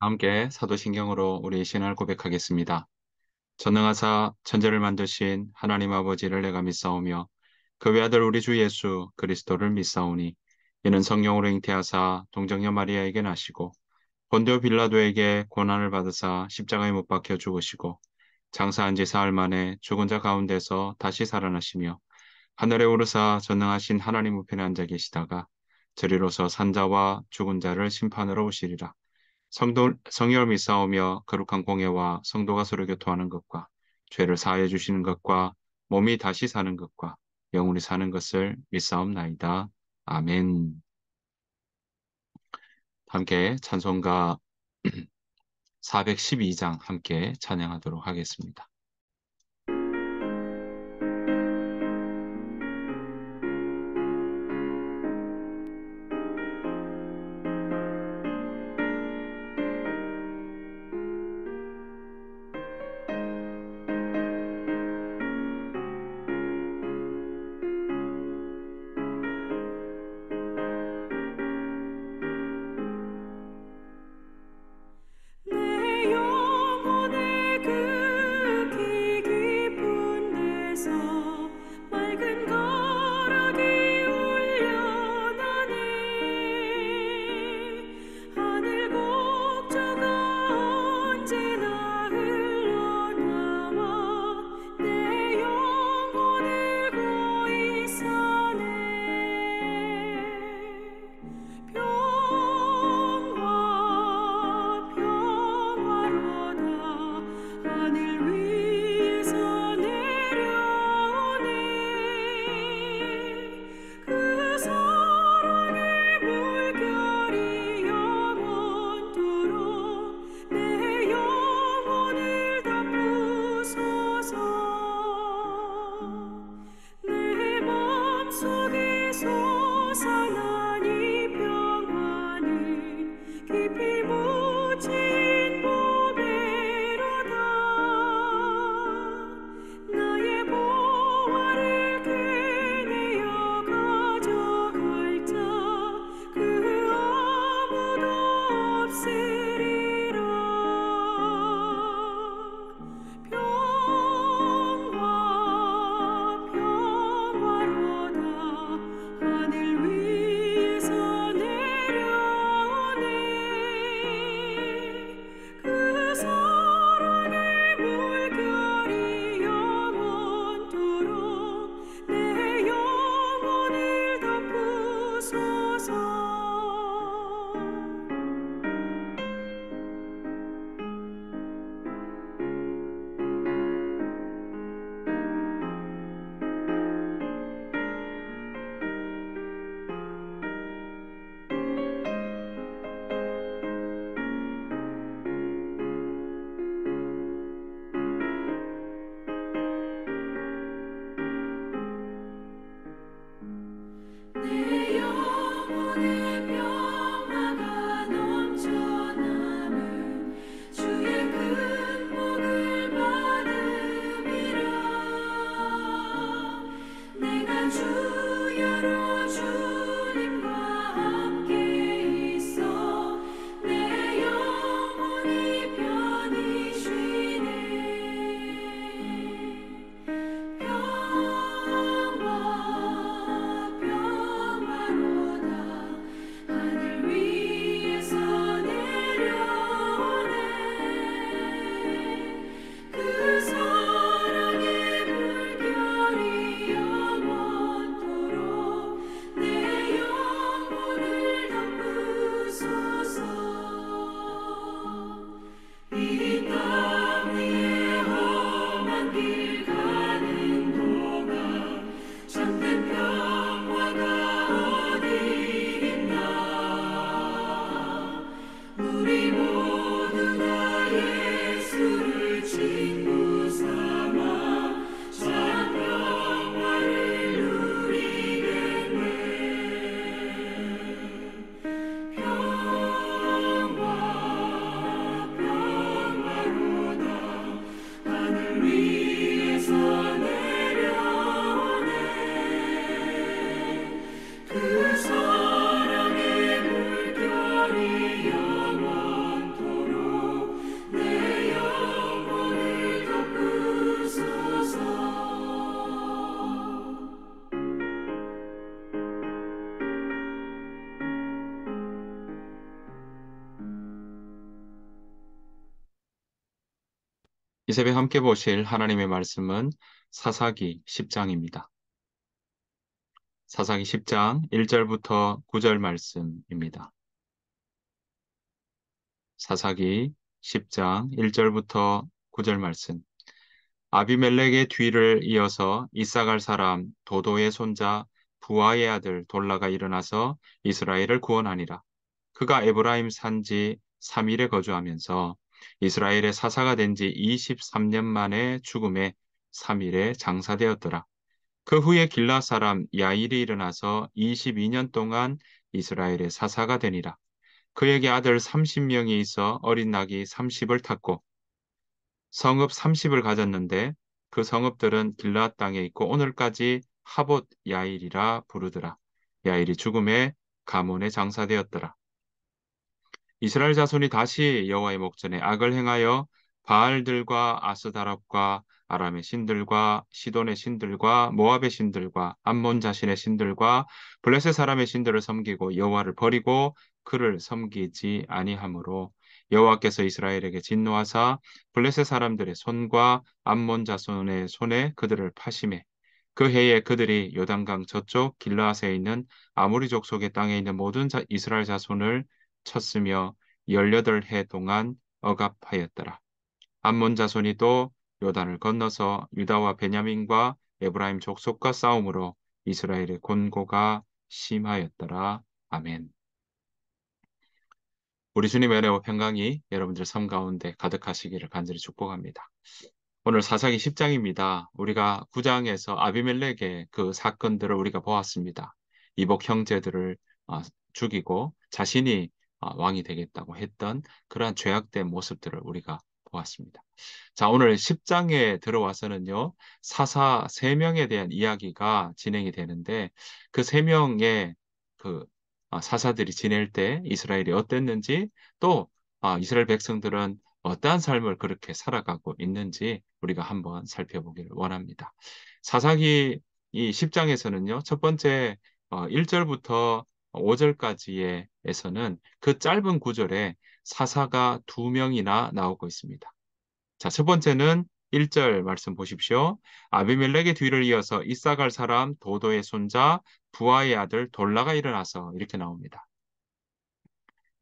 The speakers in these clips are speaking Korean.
함께 사도신경으로 우리 신앙을 고백하겠습니다. 전능하사 천지를 만드신 하나님 아버지를 내가 믿사오며 그 외아들 우리 주 예수 그리스도를 믿사오니 이는 성령으로 잉태하사 동정녀 마리아에게 나시고 본디오 빌라도에게 고난을 받으사 십자가에 못 박혀 죽으시고 장사한 지 사흘 만에 죽은 자 가운데서 다시 살아나시며 하늘에 오르사 전능하신 하나님 우편에 앉아 계시다가 저리로서 산자와 죽은 자를 심판하러 오시리라. 성령을 믿사오며 거룩한 공예와 성도가 서로 교통하는 것과 죄를 사하여 주시는 것과 몸이 다시 사는 것과 영원히 사는 것을 믿사옵나이다. 아멘. 함께 찬송가 412장 함께 찬양하도록 하겠습니다. 내 영혼의 그 이 새벽 함께 보실 하나님의 말씀은 사사기 10장입니다. 사사기 10장 1절부터 9절 말씀입니다. 사사기 10장 1절부터 9절 말씀. 아비멜렉의 뒤를 이어서 이사갈 사람 도도의 손자 부하의 아들 돌라가 일어나서 이스라엘을 구원하니라. 그가 에브라임 산지 3일에 거주하면서 이스라엘의 사사가 된 지 23년 만에 죽음에 3일에 장사되었더라. 그 후에 길라 사람 야일이 일어나서 22년 동안 이스라엘의 사사가 되니라. 그에게 아들 30명이 있어 어린 낙이 30을 탔고 성읍 30을 가졌는데 그 성읍들은 길라앗 땅에 있고 오늘까지 하봇 야일이라 부르더라. 야일이 죽음에 가문에 장사되었더라. 이스라엘 자손이 다시 여호와의 목전에 악을 행하여 바알들과 아스다랍과 아람의 신들과 시돈의 신들과 모압의 신들과 암몬 자신의 신들과 블레셋 사람의 신들을 섬기고 여호와를 버리고 그를 섬기지 아니하므로 여호와께서 이스라엘에게 진노하사 블레셋 사람들의 손과 암몬 자손의 손에 그들을 파심해 그 해에 그들이 요단강 저쪽 길라앗에 있는 아모리 족속의 땅에 있는 모든 이스라엘 자손을 쳤으며 18해 동안 억압하였더라. 암몬 자손이 또 요단을 건너서 유다와 베냐민과 에브라임 족속과 싸움으로 이스라엘의 곤고가 심하였더라. 아멘. 우리 주님의 은혜와 평강이 여러분들 삶 가운데 가득하시기를 간절히 축복합니다. 오늘 사사기 10장입니다. 우리가 9장에서 아비멜렉의 그 사건들을 우리가 보았습니다. 이복 형제들을 죽이고 자신이 왕이 되겠다고 했던 그러한 죄악된 모습들을 우리가 보았습니다. 자, 오늘 10장에 들어와서는요, 사사 3명에 대한 이야기가 진행이 되는데 그 3명의 그 사사들이 지낼 때 이스라엘이 어땠는지 또 이스라엘 백성들은 어떠한 삶을 그렇게 살아가고 있는지 우리가 한번 살펴보기를 원합니다. 사사기 이 10장에서는요, 첫 번째 1절부터 5절까지에서는 그 짧은 구절에 사사가 2명이나 나오고 있습니다. 자, 첫 번째는 1절 말씀 보십시오. 아비멜렉의 뒤를 이어서 이사갈 사람 도도의 손자 부하의 아들 돌라가 일어나서 이렇게 나옵니다.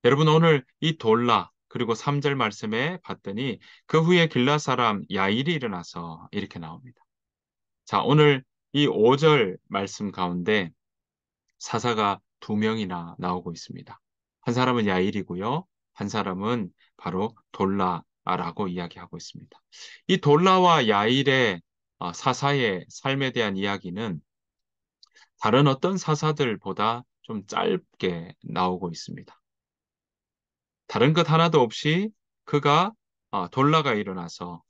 여러분 오늘 이 돌라 그리고 3절 말씀에 봤더니 그 후에 길라 사람 야일이 일어나서 이렇게 나옵니다. 자, 오늘 이 5절 말씀 가운데 사사가 2명이나 나오고 있습니다. 한 사람은 야일이고요. 한 사람은 바로 돌라라고 이야기하고 있습니다. 이 돌라와 야일의 사사의 삶에 대한 이야기는 다른 어떤 사사들보다 좀 짧게 나오고 있습니다. 다른 것 하나도 없이 그가 돌라가 일어나서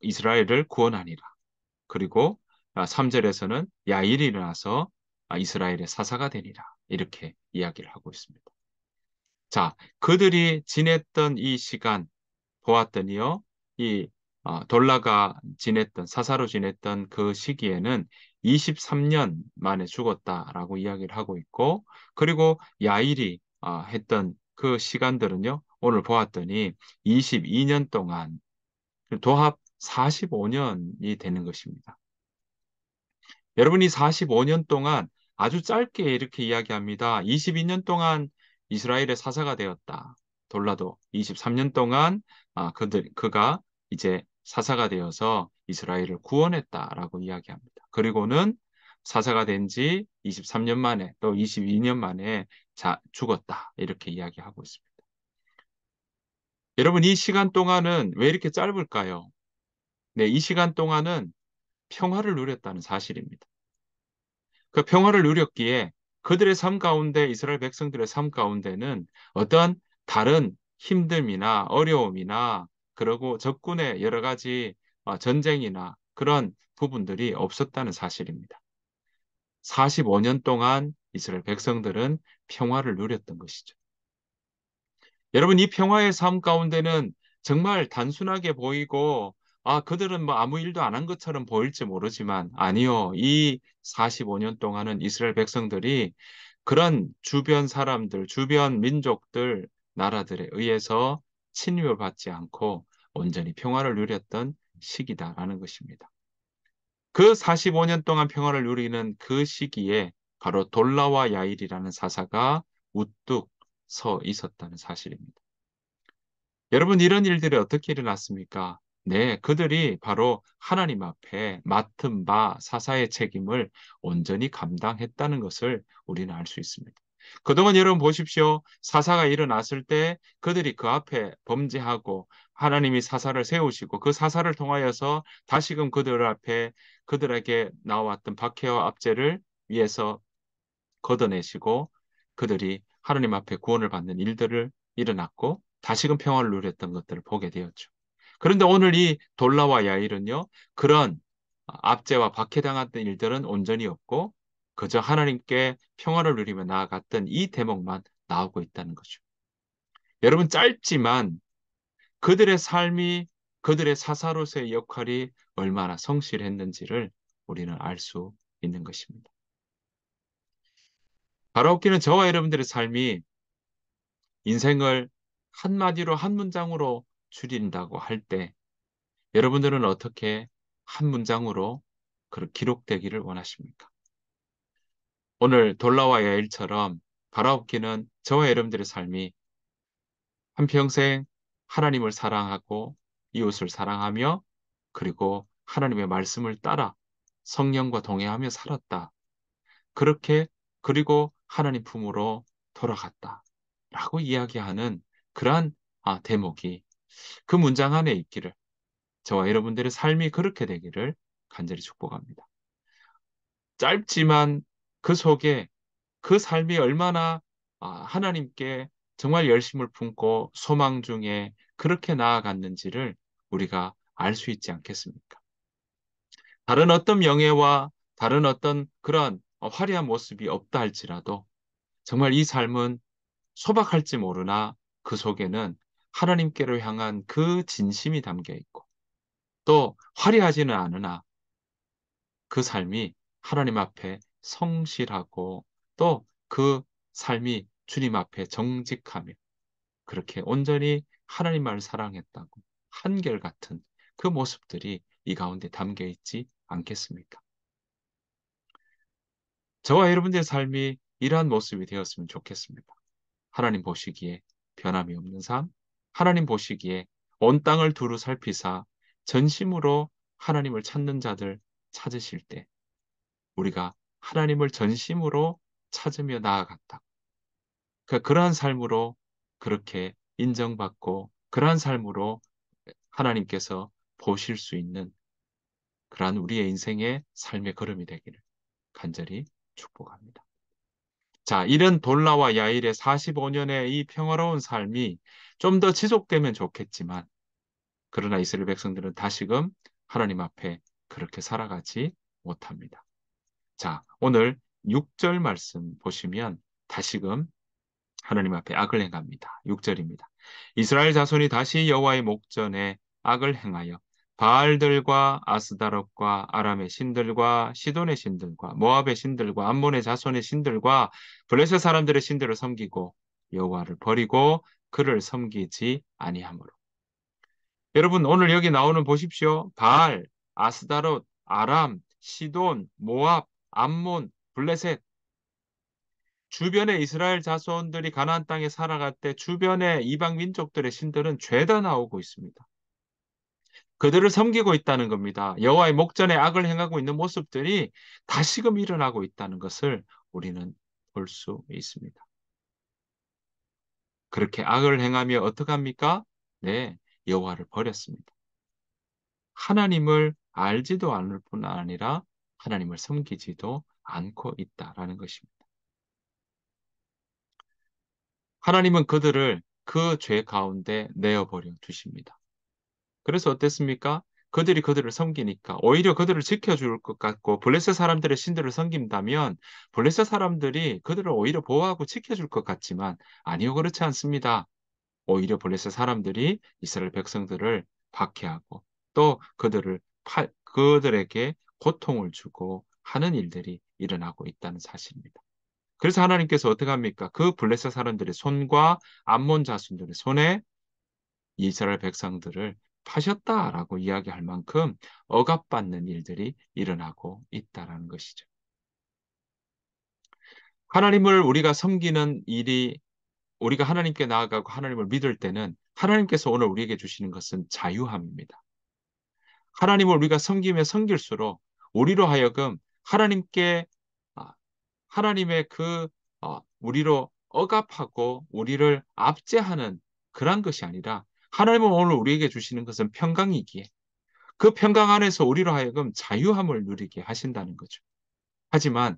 이스라엘을 구원하니라. 그리고 3절에서는 야일이 일어나서 이스라엘의 사사가 되니라. 이렇게 이야기를 하고 있습니다. 자, 그들이 지냈던 이 시간 보았더니요. 이 돌라가 지냈던 사사로 지냈던 그 시기에는 23년 만에 죽었다라고 이야기를 하고 있고 그리고 야일이 했던 그 시간들은요. 오늘 보았더니 22년 동안 도합 45년이 되는 것입니다. 여러분이 45년 동안 아주 짧게 이렇게 이야기합니다. 22년 동안 이스라엘의 사사가 되었다. 돌라도 23년 동안 그가 이제 사사가 되어서 이스라엘을 구원했다라고 이야기합니다. 그리고는 사사가 된 지 23년 만에 또 22년 만에 죽었다. 이렇게 이야기하고 있습니다. 여러분 이 시간 동안은 왜 이렇게 짧을까요? 네, 이 시간 동안은 평화를 누렸다는 사실입니다. 그 평화를 누렸기에 그들의 삶 가운데 이스라엘 백성들의 삶 가운데는 어떠한 다른 힘듦이나 어려움이나 그리고 적군의 여러 가지 전쟁이나 그런 부분들이 없었다는 사실입니다. 45년 동안 이스라엘 백성들은 평화를 누렸던 것이죠. 여러분, 이 평화의 삶 가운데는 정말 단순하게 보이고, 그들은 뭐 아무 일도 안 한 것처럼 보일지 모르지만, 아니요. 이 45년 동안은 이스라엘 백성들이 그런 주변 사람들, 주변 민족들, 나라들에 의해서 침입을 받지 않고 온전히 평화를 누렸던 시기다라는 것입니다. 그 45년 동안 평화를 누리는 그 시기에 바로 돌라와 야일이라는 사사가 우뚝 서 있었다는 사실입니다. 여러분, 이런 일들이 어떻게 일어났습니까? 네, 그들이 바로 하나님 앞에 맡은 바 사사의 책임을 온전히 감당했다는 것을 우리는 알 수 있습니다. 그동안 여러분 보십시오. 사사가 일어났을 때 그들이 그 앞에 범죄하고 하나님이 사사를 세우시고 그 사사를 통하여서 다시금 그들 앞에 그들에게 나왔던 박해와 압제를 위해서 걷어내시고 그들이 하나님 앞에 구원을 받는 일들을 일어났고 다시금 평화를 누렸던 것들을 보게 되었죠. 그런데 오늘 이 돌라와 야일은요, 그런 압제와 박해당했던 일들은 온전히 없고 그저 하나님께 평화를 누리며 나아갔던 이 대목만 나오고 있다는 거죠. 여러분, 짧지만 그들의 삶이 그들의 사사로서의 역할이 얼마나 성실했는지를 우리는 알 수 있는 것입니다. 바라옵기는 저와 여러분들의 삶이 인생을 한마디로 한 문장으로 줄인다고 할 때 여러분들은 어떻게 한 문장으로 기록되기를 원하십니까? 오늘 돌라와 야일처럼 바라옵기는 저와 여러분들의 삶이 한평생 하나님을 사랑하고 이웃을 사랑하며 그리고 하나님의 말씀을 따라 성령과 동행하며 살았다. 그렇게 그리고 하나님 품으로 돌아갔다. 라고 이야기하는 그러한 대목이 그 문장 안에 있기를 저와 여러분들의 삶이 그렇게 되기를 간절히 축복합니다. 짧지만 그 속에 그 삶이 얼마나 하나님께 정말 열심을 품고 소망 중에 그렇게 나아갔는지를 우리가 알 수 있지 않겠습니까? 다른 어떤 명예와 다른 어떤 그런 화려한 모습이 없다 할지라도 정말 이 삶은 소박할지 모르나 그 속에는 하나님께로 향한 그 진심이 담겨 있고 또 화려하지는 않으나 그 삶이 하나님 앞에 성실하고 또 그 삶이 주님 앞에 정직하며 그렇게 온전히 하나님만을 사랑했다고 한결같은 그 모습들이 이 가운데 담겨 있지 않겠습니까? 저와 여러분들의 삶이 이러한 모습이 되었으면 좋겠습니다. 하나님 보시기에 변함이 없는 삶, 하나님 보시기에 온 땅을 두루 살피사 전심으로 하나님을 찾는 자들 찾으실 때 우리가 하나님을 전심으로 찾으며 나아갔다. 그러한 삶으로 그렇게 인정받고 그러한 삶으로 하나님께서 보실 수 있는 그러한 우리의 인생의 삶의 걸음이 되기를 간절히 축복합니다. 자, 이런 돌라와 야일의 45년의 이 평화로운 삶이 좀 더 지속되면 좋겠지만, 그러나 이스라엘 백성들은 다시금 하나님 앞에 그렇게 살아가지 못합니다. 자, 오늘 6절 말씀 보시면 다시금 하나님 앞에 악을 행합니다. 6절입니다. 이스라엘 자손이 다시 여호와의 목전에 악을 행하여 바알들과 아스다롯과 아람의 신들과 시돈의 신들과 모압의 신들과 암몬의 자손의 신들과 블레셋 사람들의 신들을 섬기고 여호와를 버리고 그를 섬기지 아니하므로. 여러분 오늘 여기 나오는 보십시오. 바알, 아스다롯, 아람, 시돈, 모압, 암몬, 블레셋 주변의 이스라엘 자손들이 가나안 땅에 살아갈 때 주변의 이방 민족들의 신들은 죄다 나오고 있습니다. 그들을 섬기고 있다는 겁니다. 여호와의 목전에 악을 행하고 있는 모습들이 다시금 일어나고 있다는 것을 우리는 볼 수 있습니다. 그렇게 악을 행하며 어떻게 합니까? 네, 여호와를 버렸습니다. 하나님을 알지도 않을 뿐 아니라 하나님을 섬기지도 않고 있다라는 것입니다. 하나님은 그들을 그 죄 가운데 내어버려 두십니다. 그래서 어땠습니까? 그들을 섬기니까 오히려 그들을 지켜줄 것 같고 블레셋 사람들의 신들을 섬긴다면 블레셋 사람들이 그들을 오히려 보호하고 지켜줄 것 같지만 아니요, 그렇지 않습니다. 오히려 블레셋 사람들이 이스라엘 백성들을 박해하고 또 그들에게 고통을 주고 하는 일들이 일어나고 있다는 사실입니다. 그래서 하나님께서 어떻게 합니까? 그 블레셋 사람들의 손과 암몬 자손들의 손에 이스라엘 백성들을 파셨다라고 이야기할 만큼 억압받는 일들이 일어나고 있다라는 것이죠. 하나님을 우리가 섬기는 일이 우리가 하나님께 나아가고 하나님을 믿을 때는 하나님께서 오늘 우리에게 주시는 것은 자유함입니다. 하나님을 우리가 섬기며 섬길수록 우리로 하여금 하나님께 아, 하나님의 우리로 억압하고 우리를 압제하는 그런 것이 아니라 하나님은 오늘 우리에게 주시는 것은 평강이기에 그 평강 안에서 우리로 하여금 자유함을 누리게 하신다는 거죠. 하지만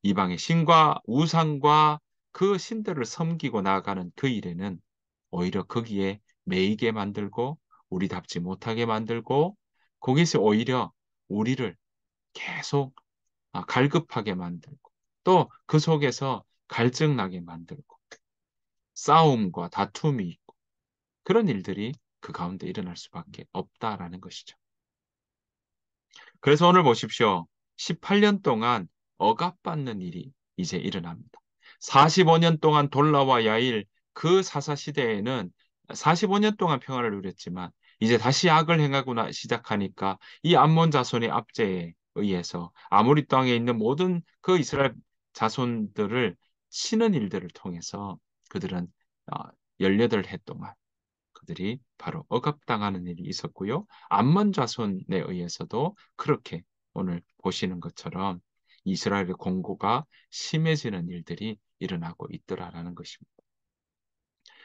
이방의 신과 우상과 그 신들을 섬기고 나아가는 그 일에는 오히려 거기에 매이게 만들고 우리답지 못하게 만들고 거기서 오히려 우리를 계속 갈급하게 만들고 또 그 속에서 갈증 나게 만들고 싸움과 다툼이 있고 그런 일들이 그 가운데 일어날 수밖에 없다라는 것이죠. 그래서 오늘 보십시오. 18년 동안 억압받는 일이 이제 일어납니다. 45년 동안 돌라와 야일 그 사사 시대에는 45년 동안 평화를 누렸지만 이제 다시 악을 행하고 시작하니까 이 암몬 자손의 압제에 의해서 아모리 땅에 있는 모든 그 이스라엘 자손들을 치는 일들을 통해서 그들은 18해 동안 그들이 바로 억압당하는 일이 있었고요. 암몬 자손에 의해서도 그렇게 오늘 보시는 것처럼 이스라엘의 공고가 심해지는 일들이 일어나고 있더라라는 것입니다.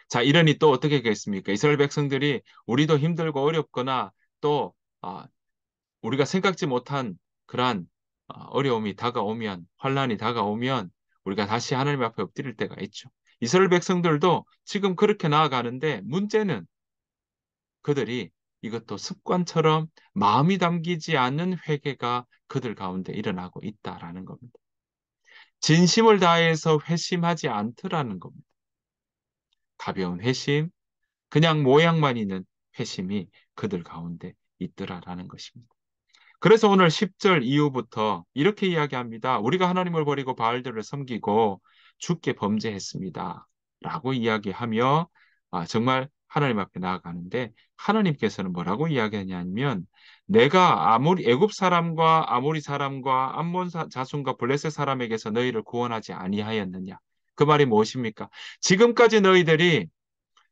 자, 이러니 또 어떻게 하겠습니까? 이스라엘 백성들이 우리도 힘들고 어렵거나 또 아, 우리가 생각지 못한 그러한 어려움이 다가오면 환란이 다가오면 우리가 다시 하나님 앞에 엎드릴 때가 있죠. 이스라엘 백성들도 지금 그렇게 나아가는데 문제는 그들이 이것도 습관처럼 마음이 담기지 않는 회개가 그들 가운데 일어나고 있다라는 겁니다. 진심을 다해서 회심하지 않더라는 겁니다. 가벼운 회심, 그냥 모양만 있는 회심이 그들 가운데 있더라라는 것입니다. 그래서 오늘 10절 이후부터 이렇게 이야기합니다. 우리가 하나님을 버리고 바알들을 섬기고 주께 범죄했습니다. 라고 이야기하며 정말 하나님 앞에 나아가는데 하나님께서는 뭐라고 이야기하냐면 내가 아모리 애굽 사람과 아모리 사람과 암몬 자손과 블레셋 사람에게서 너희를 구원하지 아니하였느냐. 그 말이 무엇입니까? 지금까지 너희들이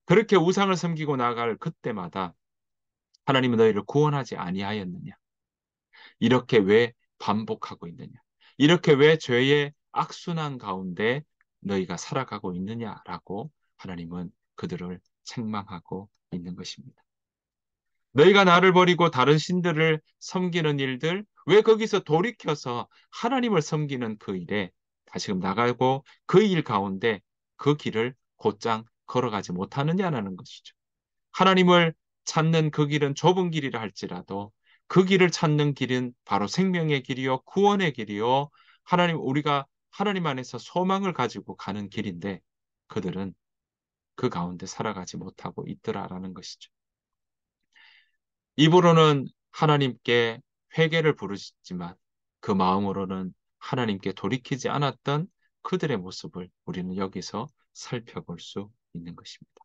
그렇게 우상을 섬기고 나아갈 그때마다 하나님은 너희를 구원하지 아니하였느냐. 이렇게 왜 반복하고 있느냐? 이렇게 왜 죄의 악순환 가운데 너희가 살아가고 있느냐라고 하나님은 그들을 책망하고 있는 것입니다. 너희가 나를 버리고 다른 신들을 섬기는 일들, 왜 거기서 돌이켜서 하나님을 섬기는 그 일에 다시금 나가고 그 일 가운데 그 길을 곧장 걸어가지 못하느냐라는 것이죠. 하나님을 찾는 그 길은 좁은 길이라 할지라도 그 길을 찾는 길은 바로 생명의 길이요, 구원의 길이요, 우리가 하나님 안에서 소망을 가지고 가는 길인데 그들은 그 가운데 살아가지 못하고 있더라라는 것이죠. 입으로는 하나님께 회개를 부르시지만 그 마음으로는 하나님께 돌이키지 않았던 그들의 모습을 우리는 여기서 살펴볼 수 있는 것입니다.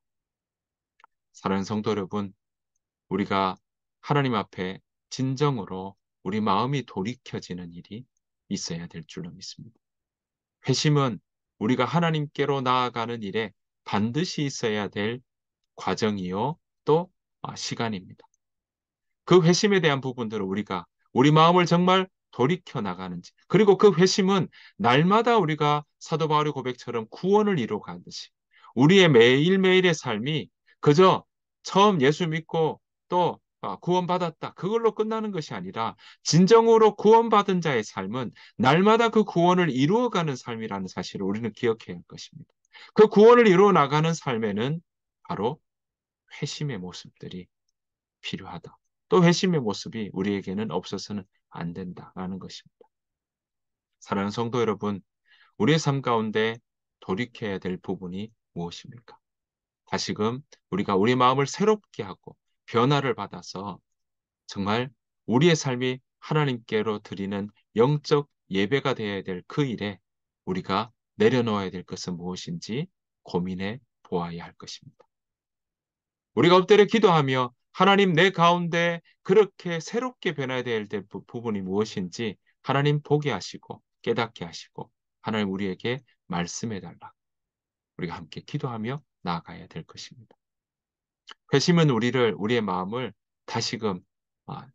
사랑하는 성도 여러분, 우리가 하나님 앞에 진정으로 우리 마음이 돌이켜지는 일이 있어야 될 줄로 믿습니다. 회심은 우리가 하나님께로 나아가는 일에 반드시 있어야 될 과정이요, 또 시간입니다. 그 회심에 대한 부분들을 우리가 우리 마음을 정말 돌이켜 나가는지, 그리고 그 회심은 날마다 우리가 사도 바울의 고백처럼 구원을 이루어가듯이 우리의 매일매일의 삶이 그저 처음 예수 믿고 또 구원받았다, 그걸로 끝나는 것이 아니라 진정으로 구원받은 자의 삶은 날마다 그 구원을 이루어가는 삶이라는 사실을 우리는 기억해야 할 것입니다. 그 구원을 이루어 나가는 삶에는 바로 회심의 모습들이 필요하다. 또 회심의 모습이 우리에게는 없어서는 안 된다라는 것입니다. 사랑하는 성도 여러분, 우리의 삶 가운데 돌이켜야 될 부분이 무엇입니까? 다시금 우리가 우리 마음을 새롭게 하고 변화를 받아서 정말 우리의 삶이 하나님께로 드리는 영적 예배가 되어야 될 그 일에 우리가 내려놓아야 될 것은 무엇인지 고민해 보아야 할 것입니다. 우리가 엎드려 기도하며 하나님 내 가운데 그렇게 새롭게 변화해야 될 부분이 무엇인지 하나님 보게 하시고 깨닫게 하시고 하나님 우리에게 말씀해 달라. 우리가 함께 기도하며 나아가야 될 것입니다. 회심은 우리의 마음을 다시금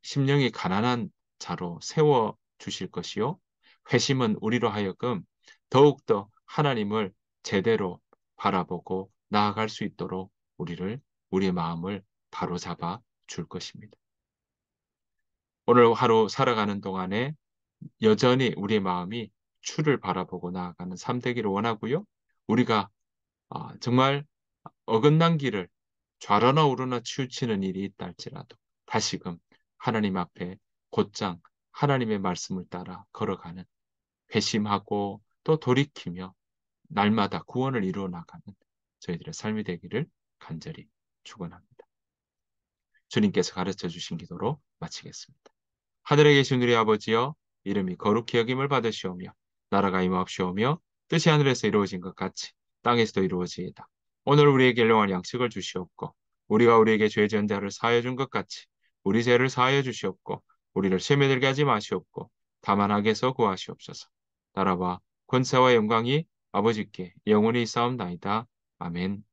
심령이 가난한 자로 세워 주실 것이요. 회심은 우리로 하여금 더욱더 하나님을 제대로 바라보고 나아갈 수 있도록 우리의 마음을 바로잡아 줄 것입니다. 오늘 하루 살아가는 동안에 여전히 우리의 마음이 주를 바라보고 나아가는 삶 되기를 원하고요. 우리가 정말 어긋난 길을 좌로나 우로나 치우치는 일이 있다 할지라도 다시금 하나님 앞에 곧장 하나님의 말씀을 따라 걸어가는 회심하고 또 돌이키며 날마다 구원을 이루어 나가는 저희들의 삶이 되기를 간절히 축원합니다. 주님께서 가르쳐 주신 기도로 마치겠습니다. 하늘에 계신 우리 아버지여, 이름이 거룩히 여김을 받으시오며 나라가 임하옵시오며 뜻이 하늘에서 이루어진 것 같이 땅에서도 이루어지이다. 오늘 우리에게 일용할 양식을 주시옵고 우리가 우리에게 죄 지은 자를 사하여 준 것 같이 우리 죄를 사하여 주시옵고 우리를 시험에 들게 하지 마시옵고 다만 악에서 구하시옵소서. 나라와 권세와 영광이 아버지께 영원히 있사옵나이다. 아멘.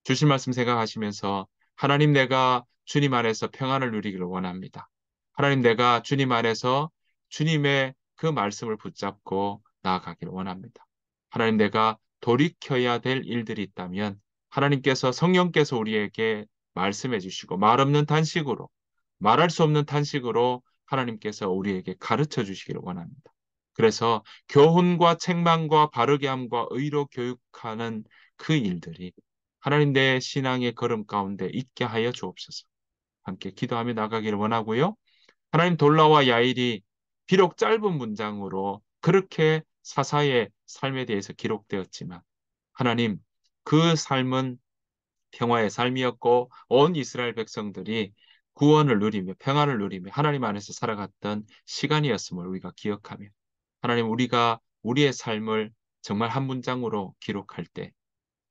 주신 말씀 생각하시면서 하나님, 내가 주님 안에서 평안을 누리기를 원합니다. 하나님, 내가 주님 안에서 주님의 그 말씀을 붙잡고 나아가기를 원합니다. 하나님, 내가 돌이켜야 될 일들이 있다면 하나님께서, 성령께서 우리에게 말씀해 주시고 말 없는 탄식으로, 말할 수 없는 탄식으로 하나님께서 우리에게 가르쳐 주시기를 원합니다. 그래서 교훈과 책망과 바르게 함과 의로 교육하는 그 일들이 하나님, 내 신앙의 걸음 가운데 있게 하여 주옵소서. 함께 기도하며 나가기를 원하고요. 하나님, 돌라와 야일이 비록 짧은 문장으로 그렇게 사사의 삶에 대해서 기록되었지만 하나님, 그 삶은 평화의 삶이었고 온 이스라엘 백성들이 구원을 누리며 평안을 누리며 하나님 안에서 살아갔던 시간이었음을 우리가 기억하며 하나님, 우리가 우리의 삶을 정말 한 문장으로 기록할 때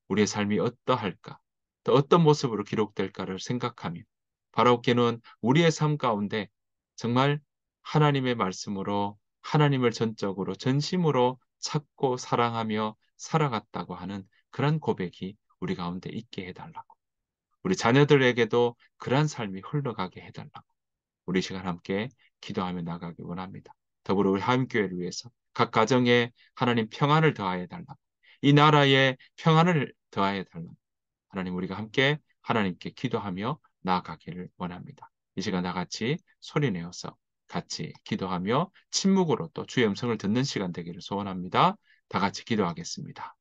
우리의 삶이 어떠할까, 또 어떤 모습으로 기록될까를 생각하며 바라옵기는 우리의 삶 가운데 정말 하나님의 말씀으로 하나님을 전적으로 전심으로 찾고 사랑하며 살아갔다고 하는 그런 고백이 우리 가운데 있게 해달라고, 우리 자녀들에게도 그러한 삶이 흘러가게 해달라고 우리 시간 함께 기도하며 나가기 원합니다. 더불어 우리 하임교회를 위해서 각 가정에 하나님 평안을 더하여 달라고, 이 나라에 평안을 더하여 달라고 하나님, 우리가 함께 하나님께 기도하며 나아가기를 원합니다. 이 시간 다 같이 소리내어서 같이 기도하며 침묵으로 또 주의 음성을 듣는 시간 되기를 소원합니다. 다 같이 기도하겠습니다.